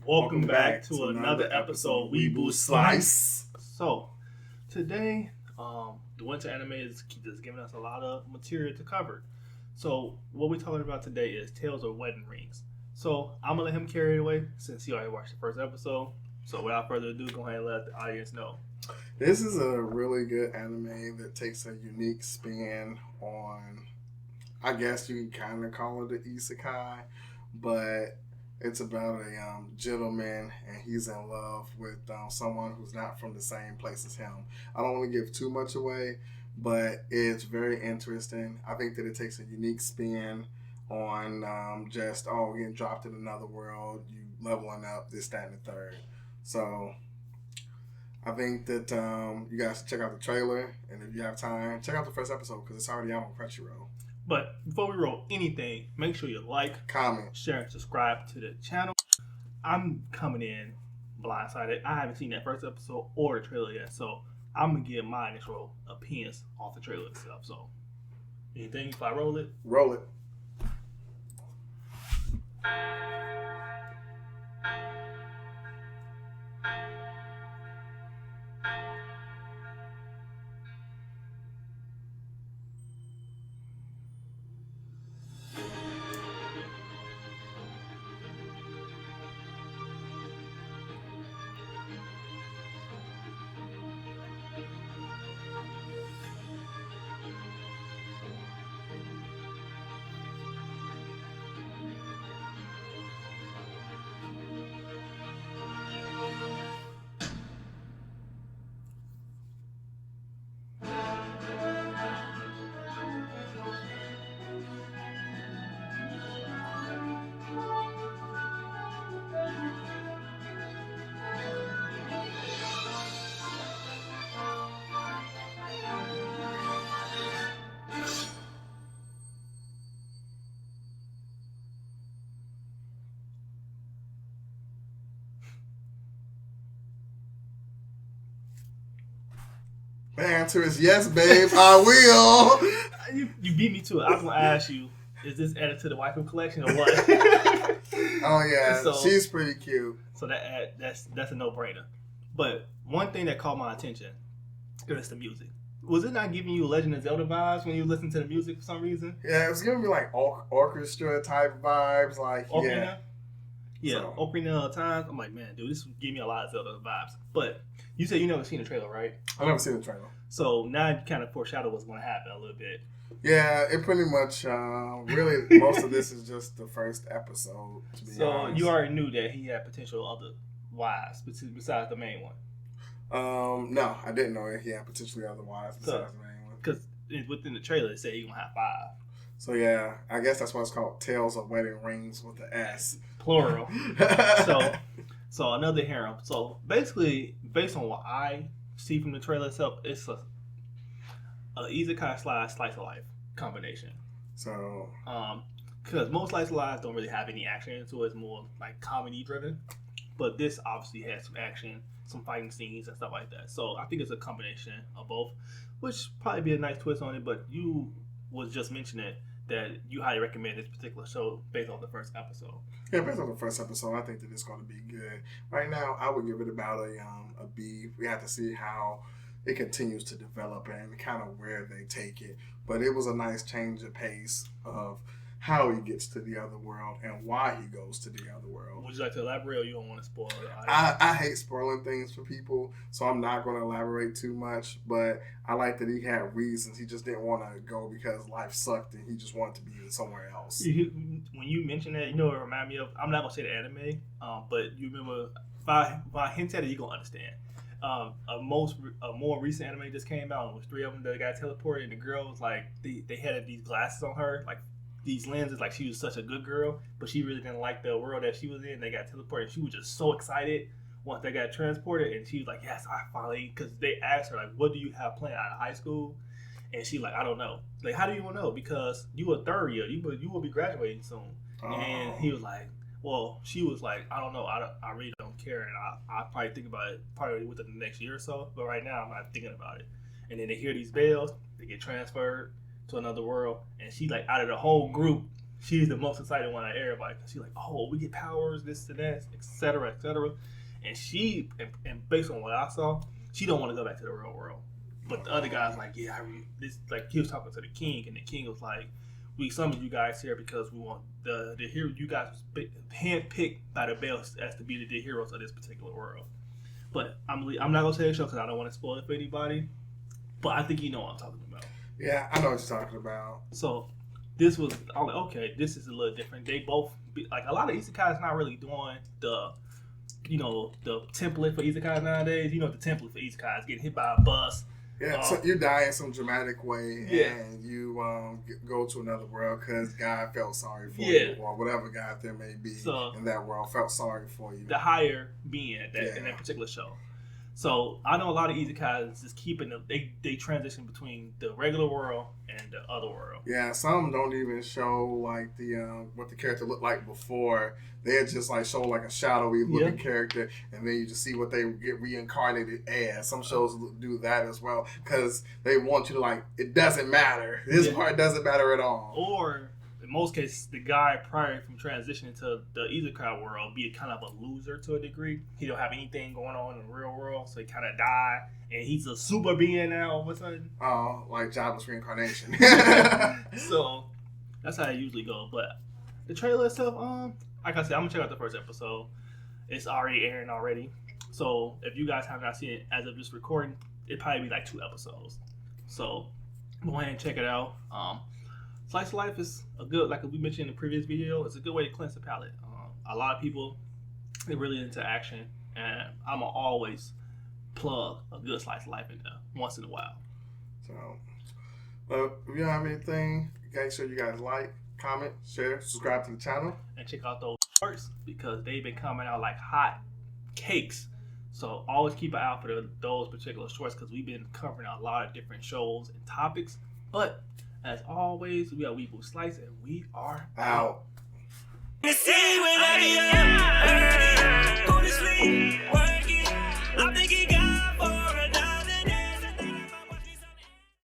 Welcome back to another episode of Weeboo Slice. So, today, the winter anime is just giving us a lot of material to cover. So, what we're talking about today is Tales of Wedding Rings. So, I'm going to let him carry it away since he already watched the first episode. So, without further ado, go ahead and let the audience know. This is a really good anime that takes a unique spin on, I guess you can kind of call it an isekai, but it's about a gentleman and he's in love with someone who's not from the same place as him. I don't want to give too much away, but it's very interesting. I think that it takes a unique spin on getting dropped in another world, you leveling up, this, that, and the third. So I think that you guys should check out the trailer, and if you have time, check out the first episode because it's already out on Crunchyroll. But before we roll anything, make sure you like, comment, share, and subscribe to the channel. I'm coming in blindsided. I haven't seen that first episode or the trailer yet, so I'm going to get my initial opinions off the trailer itself. So, anything if I roll it? Roll it. The answer is yes, babe. I will. You beat me to it. I was going to ask you, is this added to the waifu collection or what? Oh, yeah. So, she's pretty cute. So that's a no-brainer. But one thing that caught my attention is the music. Was it not giving you Legend of Zelda vibes when you listened to the music for some reason? Yeah, it was giving me like orchestra type vibes. Like, Ocarina? Yeah, so. Ocarina of Time. I'm like, man, dude, this gave me a lot of Zelda vibes. But you said you never seen the trailer, right? I've never seen the trailer. So now you kind of foreshadow what's going to happen a little bit. Yeah, it pretty much, really, most of this is just the first episode, to be honest. You already knew that he had potential other wives besides the main one. No, I didn't know that he had potentially other wives besides the main one. Because within the trailer, it said he's going to have 5. So yeah, I guess that's why it's called Tales of Wedding Rings with the S. Plural. So another harem. So basically, based on what I see from the trailer itself, it's a isekai / slice of life combination. So, because most slice of life don't really have any action, so it's more like comedy driven. But this obviously has some action, some fighting scenes and stuff like that. So I think it's a combination of both, which probably be a nice twist on it. But you was just mentioning that you highly recommend this particular show based on the first episode. Yeah, based on the first episode, I think that it's going to be good. Right now, I would give it about a B. We have to see how it continues to develop and kind of where they take it. But it was a nice change of pace of how he gets to the other world and why he goes to the other world. Would you like to elaborate, or you don't want to spoil it? I hate spoiling things for people, so I'm not going to elaborate too much. But I like that he had reasons. He just didn't want to go because life sucked and he just wanted to be somewhere else. When you mention that, you know, it reminded me of, I'm not going to say the anime, but you remember, if I hint at it, you're going to understand. A more recent anime just came out, and it was 3 of them that got teleported, and the girl was like, they had these glasses on her, like these lenses, like she was such a good girl, but she really didn't like the world that she was in. They got teleported, and she was just so excited once they got transported, and she was like, yes, I finally, because they asked her, like, what do you have planned out of high school? And she like, I don't know. Like, how do you know? Because you a third year, you will be graduating soon. Oh. And he was like, well, she was like, I don't know, I really don't care, and I'll probably think about it probably within the next year or so, but right now I'm not thinking about it. And then they hear these bells, they get transferred to another world, and she like out of the whole group, she's the most excited one out of everybody because she's like, oh, we get powers, this and that, etc., etc. And she, and based on what I saw, she don't want to go back to the real world. But the other guy's like, yeah, this, like, he was talking to the king, and the king was like, we summoned you guys here because we want the hero. You guys was handpicked by the Bells as to be the heroes of this particular world. But I'm not gonna say the show because I don't want to spoil it for anybody. But I think you know what I'm talking about. Yeah, I know what you're talking about. So this was, I'm like, okay, this is a little different. They both like a lot of isekais not really doing the, you know, the template for isekais nowadays. You know, the template for isekais getting hit by a bus. Yeah, so you die in some dramatic way, Yeah. and you go to another world because God felt sorry for you, or whatever God there may be in that world felt sorry for you. The higher being in that particular show. So I know a lot of isekais just keeping them. They transition between the regular world and the other world. Yeah, some don't even show like the what the character looked like before. They just like show like a shadowy looking character, and then you just see what they get reincarnated as. Some shows do that as well because they want you to like it doesn't matter. This part doesn't matter at all. Or in most cases, the guy prior from transitioning to the isekai world be kind of a loser to a degree. He don't have anything going on in the real world, so he kind of die, and he's a super being now all of a sudden. Oh, like jobless reincarnation. So that's how it usually goes. But the trailer itself, like I said, I'm gonna check out the first episode. It's already airing already. So if you guys have not seen it as of this recording, it'd probably be like 2 episodes. So go ahead and check it out. Slice of Life is a good, like we mentioned in the previous video, it's a good way to cleanse the palate. A lot of people, they're really into action, and I'm going to always plug a good Slice of Life in there once in a while. So, if you don't have anything, make sure you guys like, comment, share, subscribe to the channel. And check out those shorts because they've been coming out like hot cakes. So always keep an eye out for those particular shorts because we've been covering a lot of different shows and topics. But as always, we are Weeble Slice, and we are out.